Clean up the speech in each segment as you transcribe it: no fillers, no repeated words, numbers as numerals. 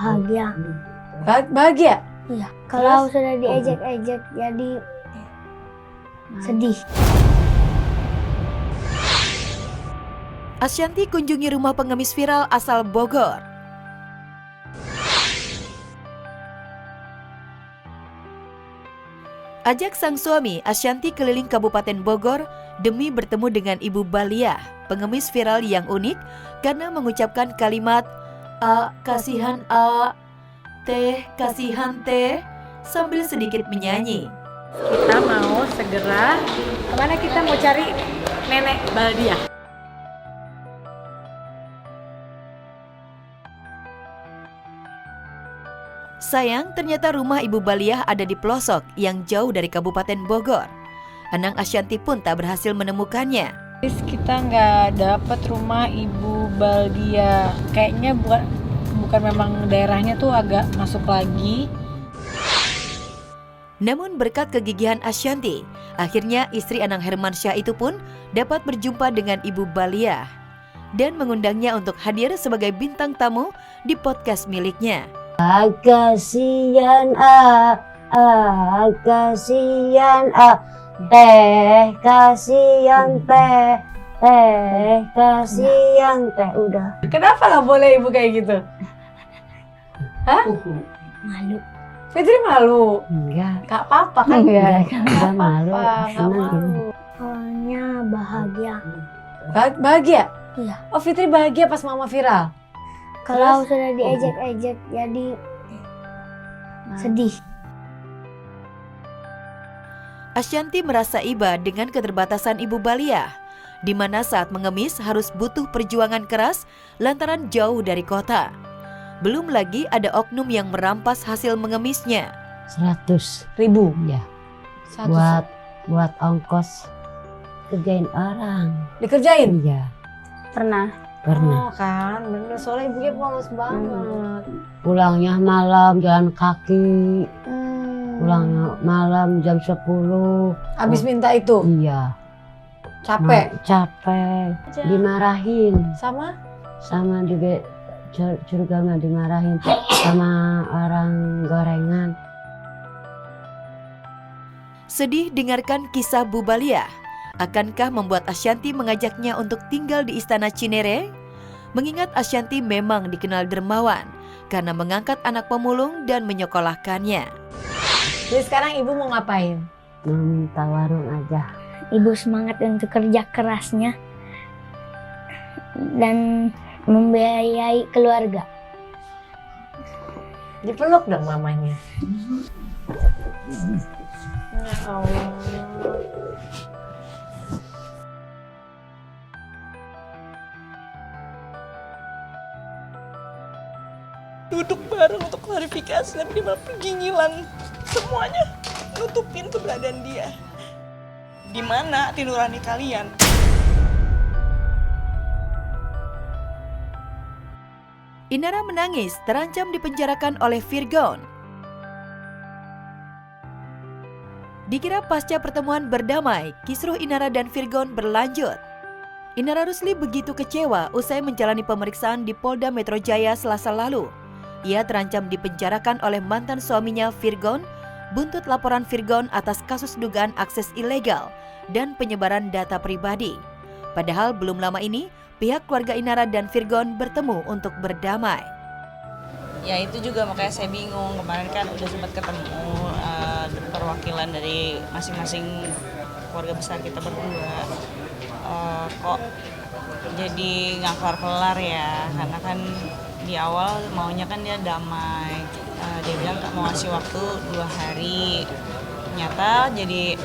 bahagia. Bahagia? Iya. Kalau sudah diejek-ejek jadi sedih. Ashanty kunjungi rumah pengemis viral asal Bogor. Ajak sang suami, Ashanty keliling Kabupaten Bogor demi bertemu dengan Ibu Baliah, pengemis viral yang unik karena mengucapkan kalimat "A, kasihan A, Teh, kasihan Teh" sambil sedikit menyanyi. Kita mau segera kemana? Kita mau cari nenek Baliah. Sayang, ternyata rumah Ibu Baliah ada di pelosok yang jauh dari Kabupaten Bogor. Anang Ashanty pun tak berhasil menemukannya. Kita nggak dapet rumah Ibu Baliah. Kayaknya bukan memang daerahnya tuh agak masuk lagi. Namun berkat kegigihan Ashanty, akhirnya istri Anang Hermansyah itu pun dapat berjumpa dengan Ibu Baliah dan mengundangnya untuk hadir sebagai bintang tamu di podcast miliknya. Kasihan kasihan Teh, kasihan Teh, kasihan Teh. Udah. Kenapa nggak boleh Ibu kayak gitu? Hah? Malu. Fitri malu? Enggak. Gak apa-apa kan? Enggak, udah malu. Nggak malu. Soalnya bahagia. Bahagia? Iya. Oh, Fitri bahagia pas mama viral? Kalau sudah diejek-ejek jadi sedih. Ashanty merasa iba dengan keterbatasan Ibu Baliah, di mana saat mengemis harus butuh perjuangan keras lantaran jauh dari kota. Belum lagi ada oknum yang merampas hasil mengemisnya. 100.000 ya. Satu. Buat ongkos kerjain orang. Dikerjain? Iya, Pernah. pernah. Oh kan, bener. Soalnya ibunya polos banget. Pulangnya malam jalan kaki. Pulangnya malam jam 10. Abis minta itu? Iya. Capek? Capek. Dimarahin. Sama? Sama curga mah dimarahin sama orang gorengan. Sedih dengarkan kisah Bu Baliah. Akankah membuat Ashanty mengajaknya untuk tinggal di Istana Cinere? Mengingat Ashanty memang dikenal dermawan karena mengangkat anak pemulung dan menyekolahkannya. Jadi sekarang ibu mau ngapain? Mau minta warung aja. Ibu semangat untuk kerja kerasnya dan membiayai keluarga. Dipeluk dong mamanya. Ya Allah. Duduk bareng untuk klarifikasi, tapi dia malah pergi ngilang. Semuanya nutupin keberadaan dia. Di mana hati nurani kalian? Inara menangis, terancam dipenjarakan oleh Virgon. Dikira pasca pertemuan berdamai, kisruh Inara dan Virgon berlanjut. Inara Rusli begitu kecewa usai menjalani pemeriksaan di Polda Metro Jaya Selasa lalu. Ia terancam dipenjarakan oleh mantan suaminya Virgon buntut laporan Virgon atas kasus dugaan akses ilegal dan penyebaran data pribadi. Padahal belum lama ini, pihak keluarga Inara dan Virgon bertemu untuk berdamai. Ya itu juga makanya saya bingung. Kemarin kan udah sempat ketemu perwakilan dari masing-masing keluarga besar kita berdua. Kok jadi nggak kelar-kelar ya? Karena kan di awal maunya kan dia damai. Dia bilang mau ngasih waktu 2 hari. Ternyata jadi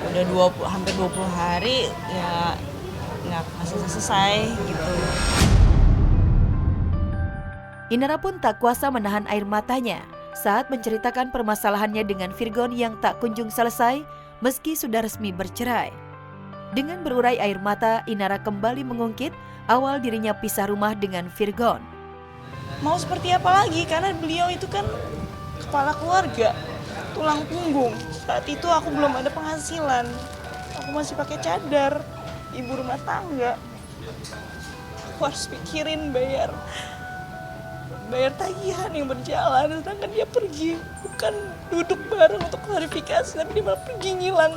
udah hampir 20 hari ya nggak masih selesai gitu. Inara pun tak kuasa menahan air matanya saat menceritakan permasalahannya dengan Virgon yang tak kunjung selesai meski sudah resmi bercerai. Dengan berurai air mata, Inara kembali mengungkit awal dirinya pisah rumah dengan Virgon. Mau seperti apa lagi, karena beliau itu kan kepala keluarga, tulang punggung. Saat itu aku belum ada penghasilan, aku masih pakai cadar, ibu rumah tangga. Aku harus pikirin bayar bayar tagihan yang berjalan, sedangkan dia pergi, bukan duduk bareng untuk klarifikasi, tapi dia malah pergi ngilang.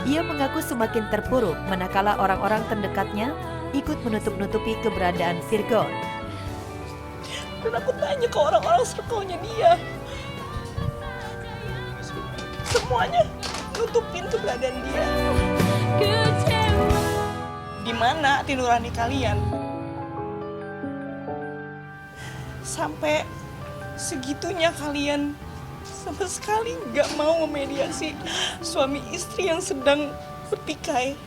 Ia mengaku semakin terpuruk manakala orang-orang terdekatnya ikut menutup-nutupi keberadaan Virgon. Dan aku tanya ke orang-orang circle-nya dia, semuanya nutupin keberadaan dia. Di mana hati nurani kalian? Sampai segitunya kalian sama sekali nggak mau memediasi suami istri yang sedang bertikai.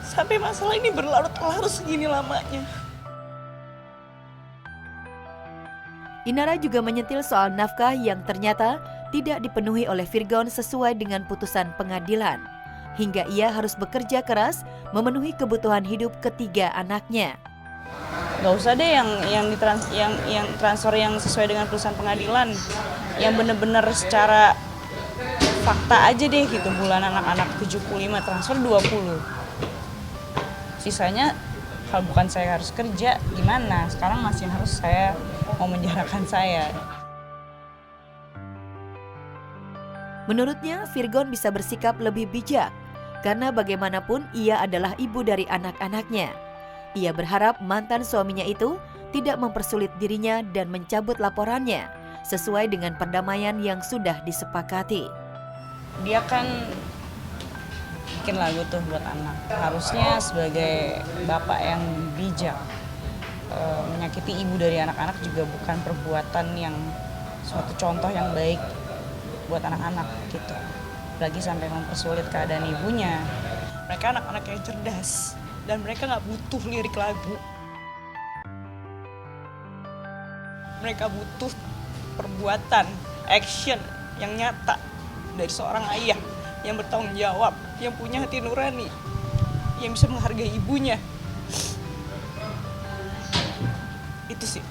Sampai masalah ini berlarut-larut segini lamanya. Inara juga menyentil soal nafkah yang ternyata tidak dipenuhi oleh Virgon sesuai dengan putusan pengadilan. Hingga ia harus bekerja keras memenuhi kebutuhan hidup ketiga anaknya. Gak usah deh yang transfer yang sesuai dengan putusan pengadilan, yang bener-bener secara fakta aja deh gitu. Bulan anak-anak 75, transfer 20. Sisanya kalau bukan saya harus kerja gimana? Sekarang masih harus saya mau menjarakan saya. Menurutnya, Virgon bisa bersikap lebih bijak karena bagaimanapun ia adalah ibu dari anak-anaknya. Ia berharap mantan suaminya itu tidak mempersulit dirinya dan mencabut laporannya sesuai dengan perdamaian yang sudah disepakati. Dia kan bikin lagu tuh buat anak. Harusnya sebagai bapak yang bijak, menyakiti ibu dari anak-anak juga bukan perbuatan yang suatu contoh yang baik buat anak-anak gitu. Apalagi sampai mempersulit keadaan ibunya. Mereka anak-anak yang cerdas dan mereka nggak butuh lirik lagu. Mereka butuh perbuatan, action yang nyata dari seorang ayah yang bertanggung jawab, yang punya hati nurani, yang bisa menghargai ibunya. Itu sih,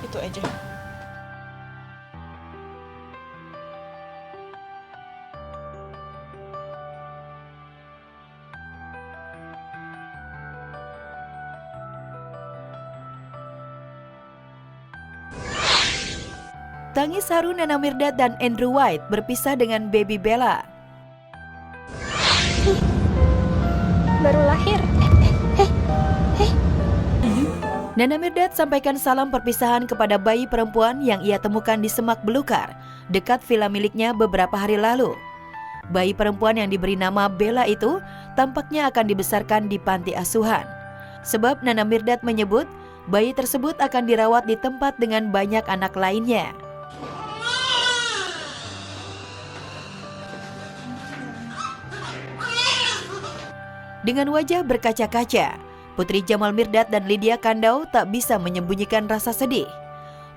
itu aja. Tangis haru Nana Mirdad dan Andrew White berpisah dengan baby Bella. Baru lahir. Nana Mirdad sampaikan salam perpisahan kepada bayi perempuan yang ia temukan di semak belukar dekat villa miliknya beberapa hari lalu. Bayi perempuan yang diberi nama Bella itu tampaknya akan dibesarkan di panti asuhan. Sebab Nana Mirdad menyebut bayi tersebut akan dirawat di tempat dengan banyak anak lainnya. Dengan wajah berkaca-kaca, Putri Jamal Mirdad dan Lydia Kandau tak bisa menyembunyikan rasa sedih.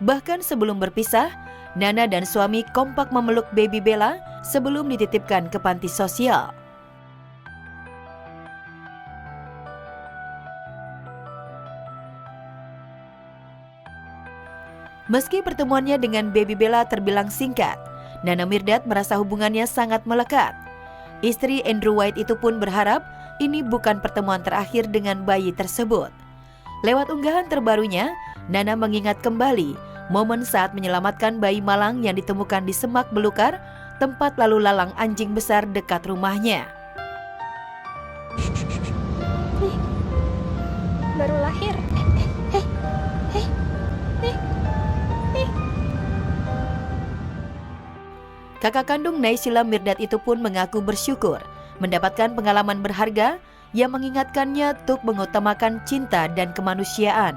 Bahkan sebelum berpisah, Nana dan suami kompak memeluk baby Bella sebelum dititipkan ke panti sosial. Meski pertemuannya dengan baby Bella terbilang singkat, Nana Mirdad merasa hubungannya sangat melekat. Istri Andrew White itu pun berharap ini bukan pertemuan terakhir dengan bayi tersebut. Lewat unggahan terbarunya, Nana mengingat kembali momen saat menyelamatkan bayi malang yang ditemukan di semak belukar, tempat lalu lalang anjing besar dekat rumahnya. Baru lahir. Kakak kandung Naysila Mirdad itu pun mengaku bersyukur mendapatkan pengalaman berharga yang mengingatkannya untuk mengutamakan cinta dan kemanusiaan.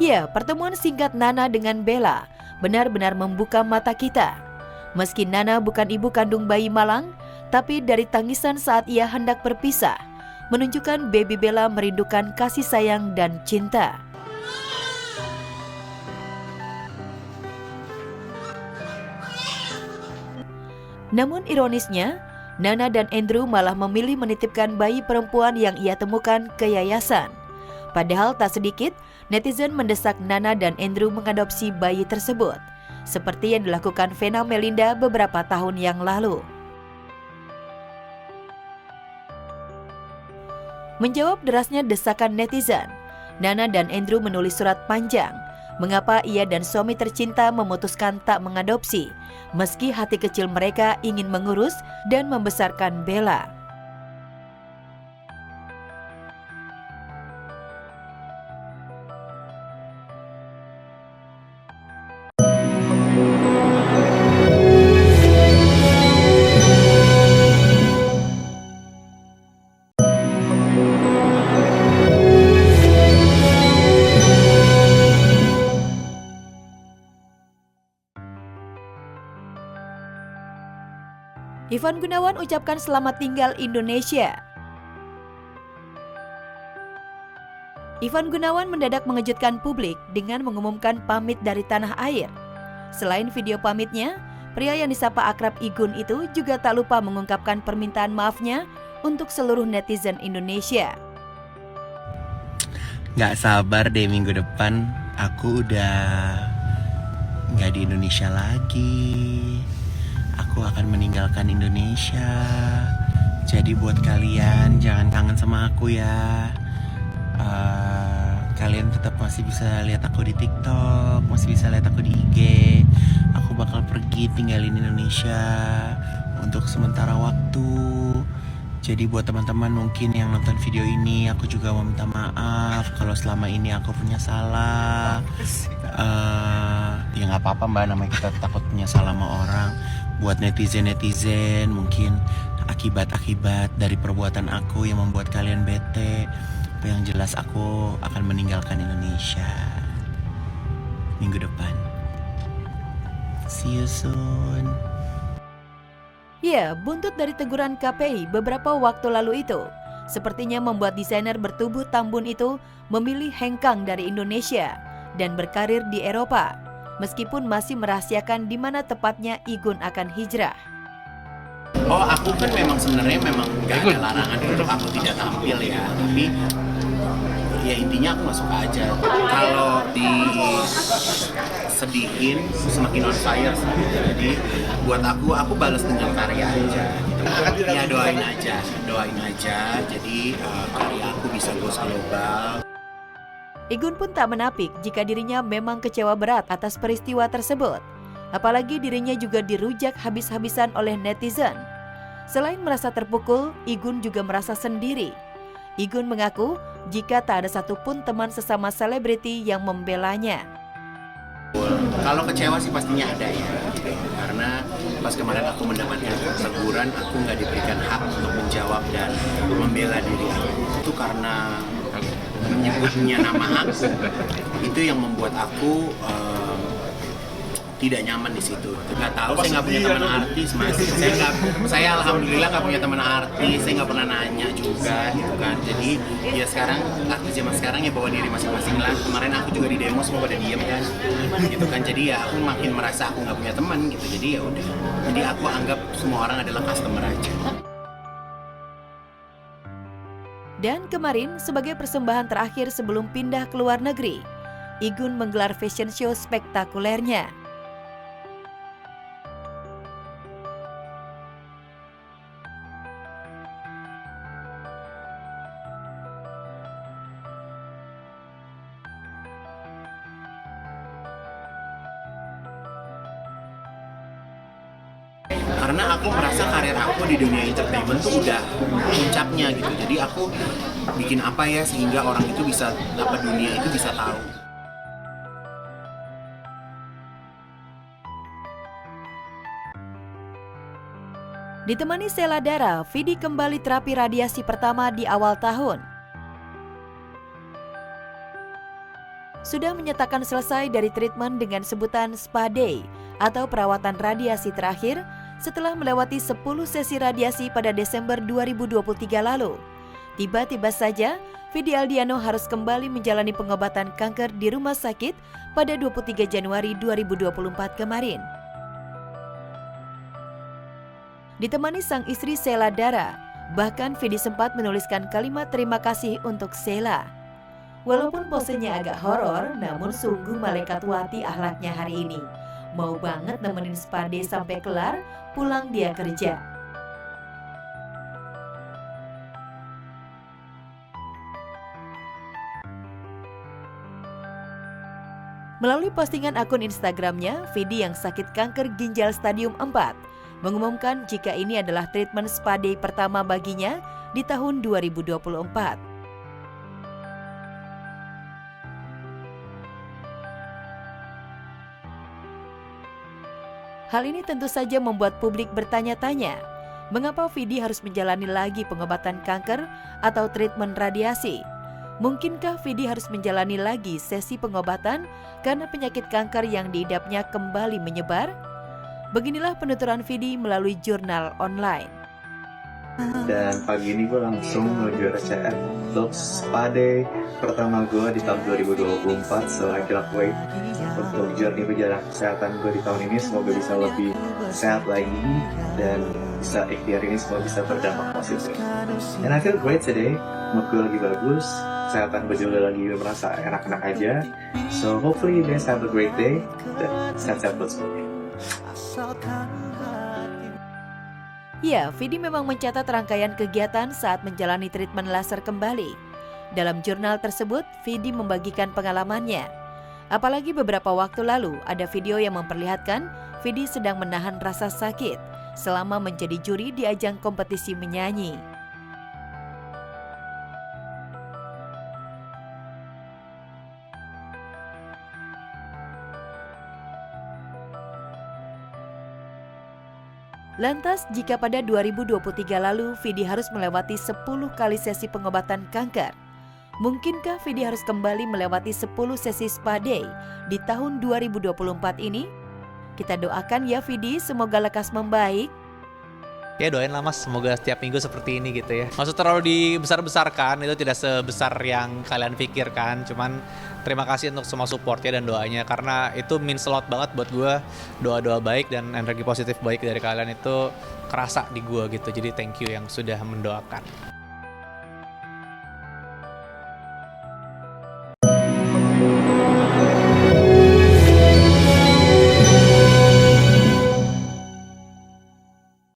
Ya, pertemuan singkat Nana dengan Bella benar-benar membuka mata kita. Meski Nana bukan ibu kandung bayi malang, tapi dari tangisan saat ia hendak berpisah, menunjukkan baby Bella merindukan kasih sayang dan cinta. Namun ironisnya, Nana dan Andrew malah memilih menitipkan bayi perempuan yang ia temukan ke yayasan. Padahal tak sedikit netizen mendesak Nana dan Andrew mengadopsi bayi tersebut. seperti yang dilakukan Vena Melinda beberapa tahun yang lalu. Menjawab derasnya desakan netizen, Nana dan Andrew menulis surat panjang mengapa ia dan suami tercinta memutuskan tak mengadopsi, meski hati kecil mereka ingin mengurus dan membesarkan Bella. Ivan Gunawan ucapkan selamat tinggal Indonesia. Ivan Gunawan mendadak mengejutkan publik dengan mengumumkan pamit dari tanah air. Selain video pamitnya, pria yang disapa akrab Igun itu juga tak lupa mengungkapkan permintaan maafnya untuk seluruh netizen Indonesia. Gak sabar deh minggu depan aku udah gak di Indonesia lagi. Aku akan meninggalkan Indonesia. Jadi buat kalian jangan kangen sama aku ya. Kalian tetap masih bisa lihat aku di TikTok, masih bisa lihat aku di IG. Aku bakal pergi tinggalin Indonesia untuk sementara waktu. Jadi buat teman-teman mungkin yang nonton video ini, aku juga mau minta maaf kalau selama ini aku punya salah. Ya nggak apa-apa mbak, namanya kita takut punya salah sama orang. Buat netizen mungkin akibat-akibat dari perbuatan aku yang membuat kalian bete. Yang jelas aku akan meninggalkan Indonesia minggu depan. See you soon. Ya, buntut dari teguran KPI beberapa waktu lalu itu, sepertinya membuat desainer bertubuh tambun itu memilih hengkang dari Indonesia dan berkarir di Eropa, meskipun masih merahasiakan di mana tepatnya Igun akan hijrah. Oh, aku kan sebenarnya gak ada larangan untuk aku tidak tampil ya, tapi ya intinya aku gak suka aja. Kalau disedihin semakin on fire sih. Jadi buat aku balas dengan karya aja gitu. Ya doain aja jadi karya aku bisa go global. Igun pun tak menapik jika dirinya memang kecewa berat atas peristiwa tersebut. Apalagi dirinya juga dirujak habis-habisan oleh netizen. Selain merasa terpukul, Igun juga merasa sendiri. Igun mengaku jika tak ada satupun teman sesama selebriti yang membelanya. Kalau kecewa sih pastinya ada ya, karena pas kemarin aku mendapatkan teguran, aku nggak diberikan hak untuk menjawab dan membela diri aku. Itu karena menyebutnya nama aku, itu yang membuat aku tidak nyaman di situ. Nggak tahu, saya nggak punya teman artis mas. Saya alhamdulillah nggak punya teman artis. Saya nggak pernah nanya juga, gitu kan. Jadi ya sekarang artis zaman sekarang ya bawa diri masing-masing lah. Kemarin aku juga di demo semua pada diem kan, gitu kan. Jadi ya aku makin merasa aku nggak punya teman gitu. Jadi ya udah. Jadi aku anggap semua orang adalah customer aja. Dan kemarin sebagai persembahan terakhir sebelum pindah ke luar negeri, Igun menggelar fashion show spektakulernya. Karena aku merasa karir aku di dunia entertainment tuh udah puncaknya gitu. Jadi aku bikin apa ya sehingga orang itu bisa, dunia itu bisa tahu. Ditemani Sheila Dara, Vidi kembali terapi radiasi pertama di awal tahun. Sudah menyatakan selesai dari treatment dengan sebutan Spa Day atau perawatan radiasi terakhir setelah melewati 10 sesi radiasi pada Desember 2023 lalu. Tiba-tiba saja, Vidi Aldiano harus kembali menjalani pengobatan kanker di rumah sakit pada 23 Januari 2024 kemarin. Ditemani sang istri Sheila Dara, bahkan Vidi sempat menuliskan kalimat terima kasih untuk Sheila. Walaupun posenya agak horor, namun sungguh malaikat wati akhlaknya hari ini. Mau banget nemenin spa day sampai kelar, pulang dia kerja. Melalui postingan akun Instagramnya, Vidi yang sakit kanker ginjal stadium 4 mengumumkan jika ini adalah treatment spa day pertama baginya di tahun 2024. Hal ini tentu saja membuat publik bertanya-tanya, mengapa Vidi harus menjalani lagi pengobatan kanker atau treatment radiasi? Mungkinkah Vidi harus menjalani lagi sesi pengobatan karena penyakit kanker yang diidapnya kembali menyebar? Beginilah penuturan Vidi melalui jurnal online. Dan pagi ini gue langsung menuju RCM untuk spa day pertama gue di tahun 2024. So I cannot wait untuk journey perjalanan kesehatan gue di tahun ini. Semoga bisa lebih sehat lagi dan bisa ikhtiar ini semua bisa berdampak positif. And I feel great today. Mood gue lagi bagus, kesehatan gue juga lagi merasa enak-enak aja. So hopefully you guys have a great day. Dan sehat-sehat buat semuanya. Ya, Vidi memang mencatat rangkaian kegiatan saat menjalani treatment laser kembali. Dalam jurnal tersebut, Vidi membagikan pengalamannya. Apalagi beberapa waktu lalu ada video yang memperlihatkan Vidi sedang menahan rasa sakit selama menjadi juri di ajang kompetisi menyanyi. Lantas, jika pada 2023 lalu Vidi harus melewati 10 kali sesi pengobatan kanker, mungkinkah Vidi harus kembali melewati 10 sesi spa day di tahun 2024 ini? Kita doakan ya Vidi, semoga lekas membaik. Ya doain lah mas, semoga setiap minggu seperti ini gitu ya. Maksud terlalu dibesar-besarkan, itu tidak sebesar yang kalian pikirkan. Cuman terima kasih untuk semua supportnya dan doanya, karena itu means a lot banget buat gue. Doa-doa baik dan energi positif baik dari kalian itu kerasa di gue gitu. Jadi thank you yang sudah mendoakan.